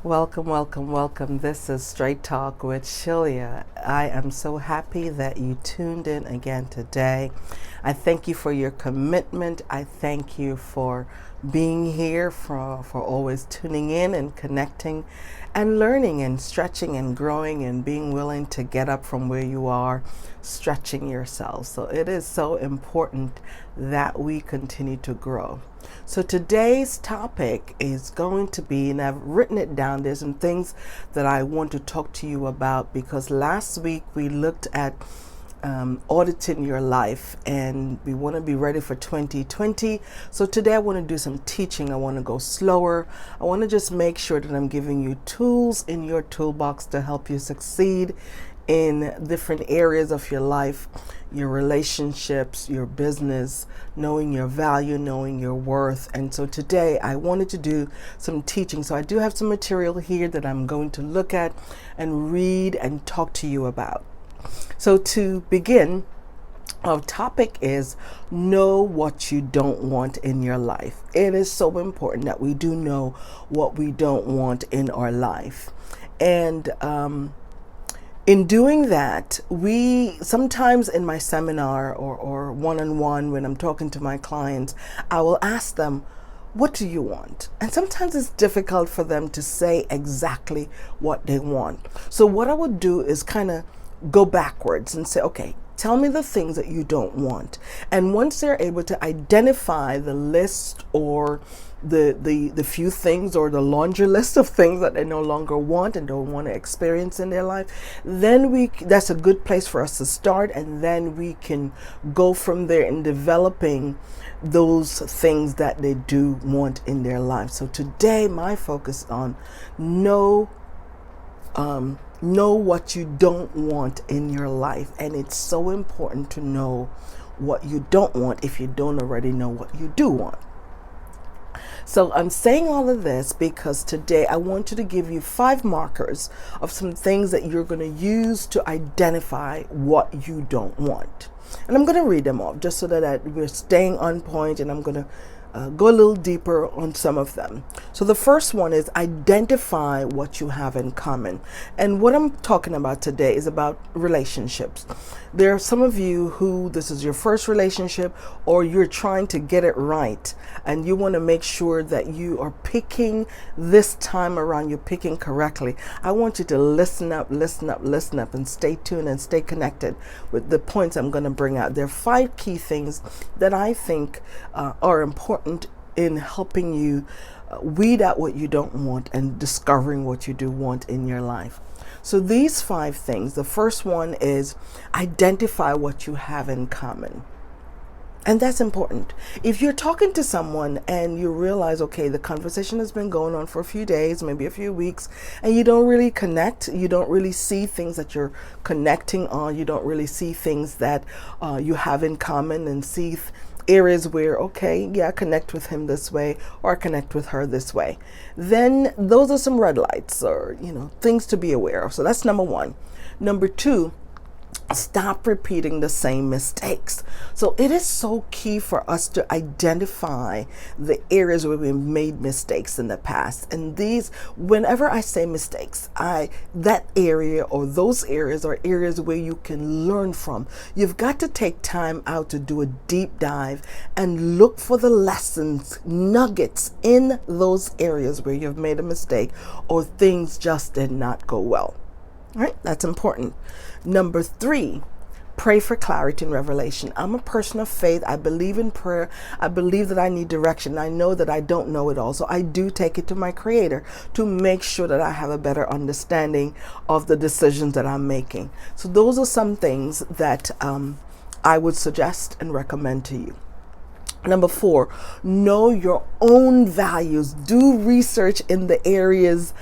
Welcome, welcome, welcome. This is Straight Talk with Shelia. I am so happy that you tuned in again today. I thank you for your commitment. I thank you for being here, for always tuning in and connecting and learning and stretching and growing and being willing to get up from where you are, stretching yourself. So it is so important that we continue to grow. So today's topic is going to be, and I've written it down, there's some things that I want to talk to you about because last week we looked at auditing your life and we want to be ready for 2020. So today I want to do some teaching. I want to go slower. I want to just make sure that I'm giving you tools in your toolbox to help you succeed in different areas of your life, your relationships, your business, knowing your value, knowing your worth. And so today I wanted to do some teaching. So I do have some material here that I'm going to look at and read and talk to you about. So to begin, our topic is know what you don't want in your life. It is so important that we do know what we don't want in our life. And in doing that, we sometimes in my seminar or one-on-one when I'm talking to my clients, I will ask them, what do you want? And sometimes it's difficult for them to say exactly what they want. So what I would do is kind of go backwards and say, okay, tell me the things that you don't want. And once they're able to identify the list or the few things or the laundry list of things that they no longer want and don't want to experience in their life, then that's a good place for us to start, and then we can go from there in developing those things that they do want in their life. So today my focus on know what you don't want in your life. And it's so important to know what you don't want if you don't already know what you do want. So I'm saying all of this because today I want you to give you 5 markers of some things that you're going to use to identify what you don't want. And I'm going to read them off just so that we're staying on point, and I'm going to go a little deeper on some of them. So the first one is identify what you have in common. And what I'm talking about today is about relationships. There are some of you who this is your first relationship, or you're trying to get it right, and you want to make sure that you are picking this time around, you're picking correctly. I want you to listen up, and stay tuned and stay connected with the points I'm going to bring out. There are 5 key things that I think are important in helping you weed out what you don't want and discovering what you do want in your life. So these 5 things, the first one is identify what you have in common. And that's important. If you're talking to someone and you realize, okay, the conversation has been going on for a few days, maybe a few weeks, and you don't really connect, you don't really see things that you're connecting on, you don't really see things that you have in common, and see areas where, okay, yeah, I connect with him this way, or I connect with her this way, then those are some red lights, or, things to be aware of. So that's number 1. Number 2, stop repeating the same mistakes. So it is so key for us to identify the areas where we made mistakes in the past. And these, whenever I say mistakes, that area or those areas are areas where you can learn from. You've got to take time out to do a deep dive and look for the lessons, nuggets in those areas where you've made a mistake or things just did not go well. All right, that's important. Number 3, pray for clarity and revelation. I'm a person of faith. I believe in prayer. I believe that I need direction. I know that I don't know it all. So I do take it to my Creator to make sure that I have a better understanding of the decisions that I'm making. So those are some things that I would suggest and recommend to you. Number 4, know your own values. Do research in the areas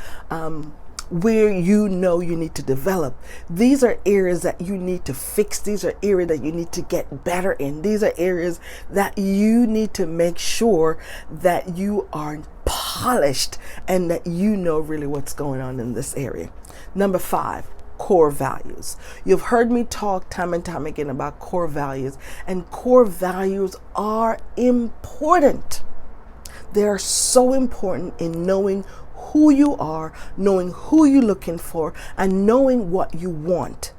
where you need to develop. These are areas that you need to fix. These are areas that you need to get better in. These are areas that you need to make sure that you are polished and that you know really what's going on in this area. Number 5, core values. You've heard me talk time and time again about core values, and core values are important. They are so important in knowing who you are, knowing who you're looking for, and knowing what you want.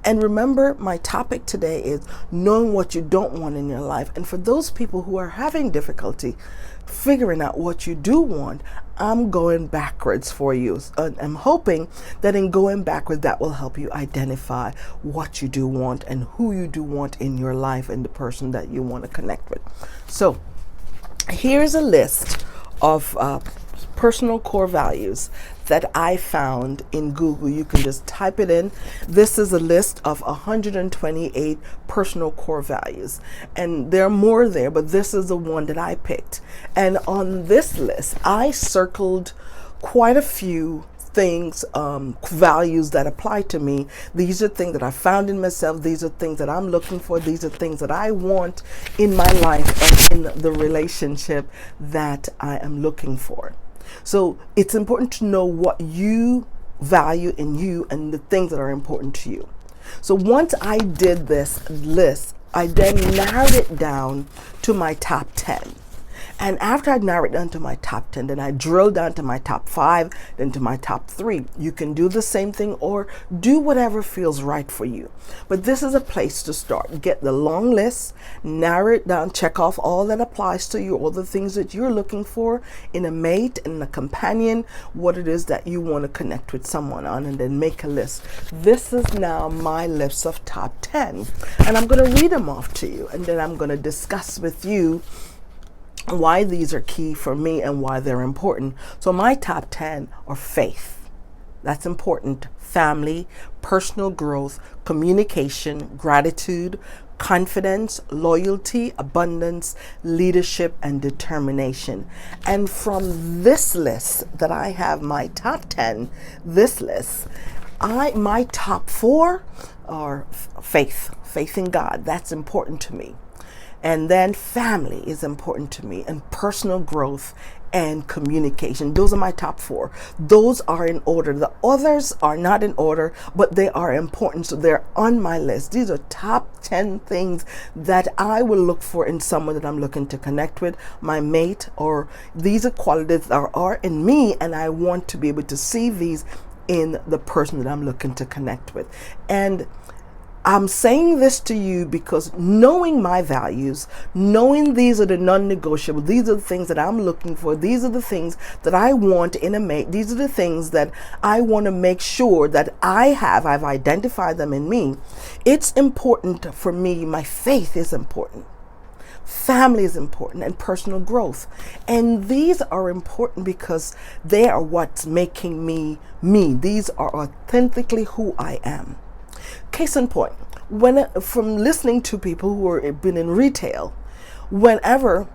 And remember, my topic today is knowing what you don't want in your life. And for those people who are having difficulty figuring out what you do want, I'm going backwards for you. I'm hoping that in going backwards, that will help you identify what you do want and who you do want in your life and the person that you want to connect with. So here's a list of personal core values that I found in Google. You can just type it in. This is a list of 128 personal core values, and there are more there, but this is the one that I picked. And on this list, I circled quite a few things, values that apply to me. These are things that I found in myself. These are things that I'm looking for. These are things that I want in my life and in the relationship that I am looking for. So it's important to know what you value in you and the things that are important to you. So once I did this list, I then narrowed it down to my top 10. And after I narrowed it down to my top 10, then I drilled down to my top 5, then to my top 3. You can do the same thing or do whatever feels right for you. But this is a place to start. Get the long list, narrow it down, check off all that applies to you, all the things that you're looking for in a mate, in a companion, what it is that you want to connect with someone on, and then make a list. This is now my list of top 10. And I'm going to read them off to you, and then I'm going to discuss with you why these are key for me and why they're important. So my top 10 are faith. That's important. Family, personal growth, communication, gratitude, confidence, loyalty, abundance, leadership, and determination. And from this list that I have, my top 10, this list, my top 4 are faith in God. That's important to me. And then family is important to me, and personal growth and communication. Those are my top 4. Those are in order. The others are not in order, but they are important. So they're on my list. These are top 10 things that I will look for in someone that I'm looking to connect with, my mate, or these are qualities that are in me, and I want to be able to see these in the person that I'm looking to connect with. And I'm saying this to you because knowing my values, knowing these are the non-negotiable, these are the things that I'm looking for, these are the things that I want in a mate, these are the things that I want to make sure that I've identified them in me. It's important for me. My faith is important. Family is important, and personal growth. And these are important because they are what's making me me. These are authentically who I am. Case in point, from listening to people who have been in retail, whenever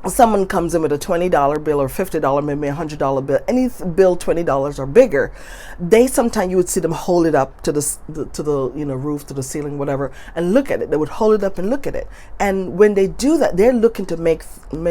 someone comes in with a $20 bill or $50, maybe $100 bill, any bill $20 or bigger, they sometimes you would see them hold it up to the roof, to the ceiling, whatever, and look at it. They would hold it up and look at it. And when they do that, they're looking to make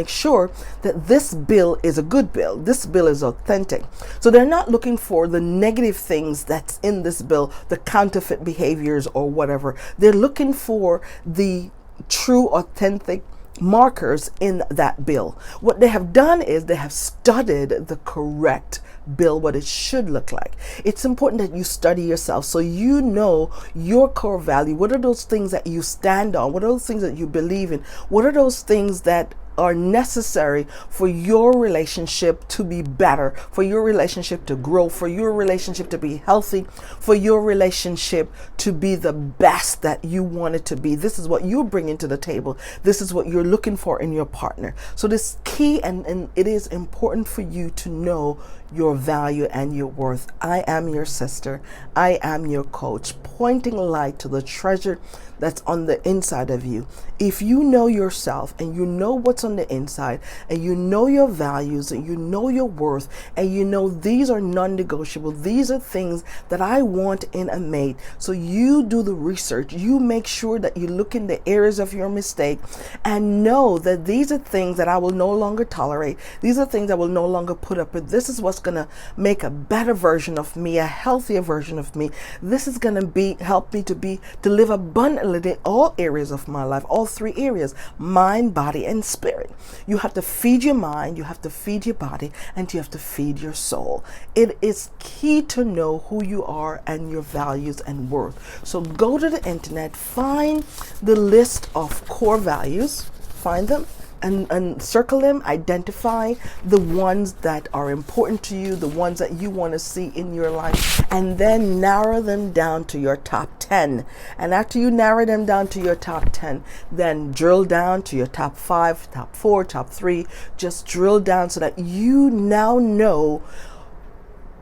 sure that this bill is a good bill. This bill is authentic. So they're not looking for the negative things that's in this bill, the counterfeit behaviors or whatever. They're looking for the true, authentic markers in that bill. What they have done is they have studied the correct bill, what it should look like. It's important that you study yourself so you know your core value. What are those things that you stand on? What are those things that you believe in? What are those things that are necessary for your relationship to be better, for your relationship to grow, for your relationship to be healthy, for your relationship to be the best that you want it to be? This is what you're bringing to the table. This is what you're looking for in your partner. So this key, and it is important for you to know your value and your worth. I am your sister. I am your coach, pointing light to the treasure that's on the inside of you. If you know yourself and you know what's on the inside, and you know your values, and you know your worth, and you know these are non-negotiable, these are things that I want in a mate. So you do the research. You make sure that you look in the areas of your mistake and know that these are things that I will no longer tolerate. These are things I will no longer put up with. This is what's going to make a better version of me, a healthier version of me. This is going to help me to live abundantly in all areas of my life, all 3 areas: mind, body, and spirit. caring. You have to feed your mind, you have to feed your body, and you have to feed your soul. It is key to know who you are and your values and worth. So go to the internet, find the list of core values, find them, and circle them, identify the ones that are important to you, the ones that you want to see in your life, and then narrow them down to your top 10. And after you narrow them down to your top 10, then drill down to your top 5, top 4, top 3. Just drill down so that you now know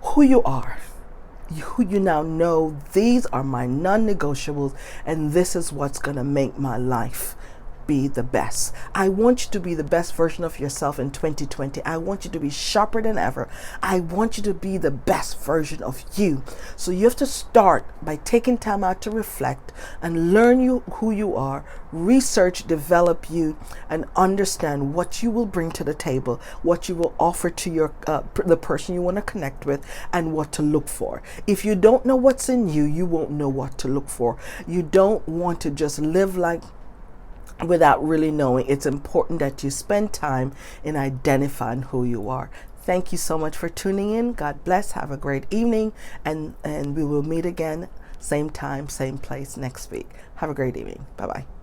who you are. You now know these are my non-negotiables, and this is what's going to make my life be the best. I want you to be the best version of yourself in 2020. I want you to be sharper than ever. I want you to be the best version of you. So you have to start by taking time out to reflect and learn who you are, research, develop you, and understand what you will bring to the table, what you will offer to your the person you want to connect with, and what to look for. If you don't know what's in you, you won't know what to look for. You don't want to just live like without really knowing. It's important that you spend time in identifying who you are. Thank you so much for tuning in. God bless. Have a great evening, and we will meet again, same time, same place next week. Have a great evening. Bye-bye.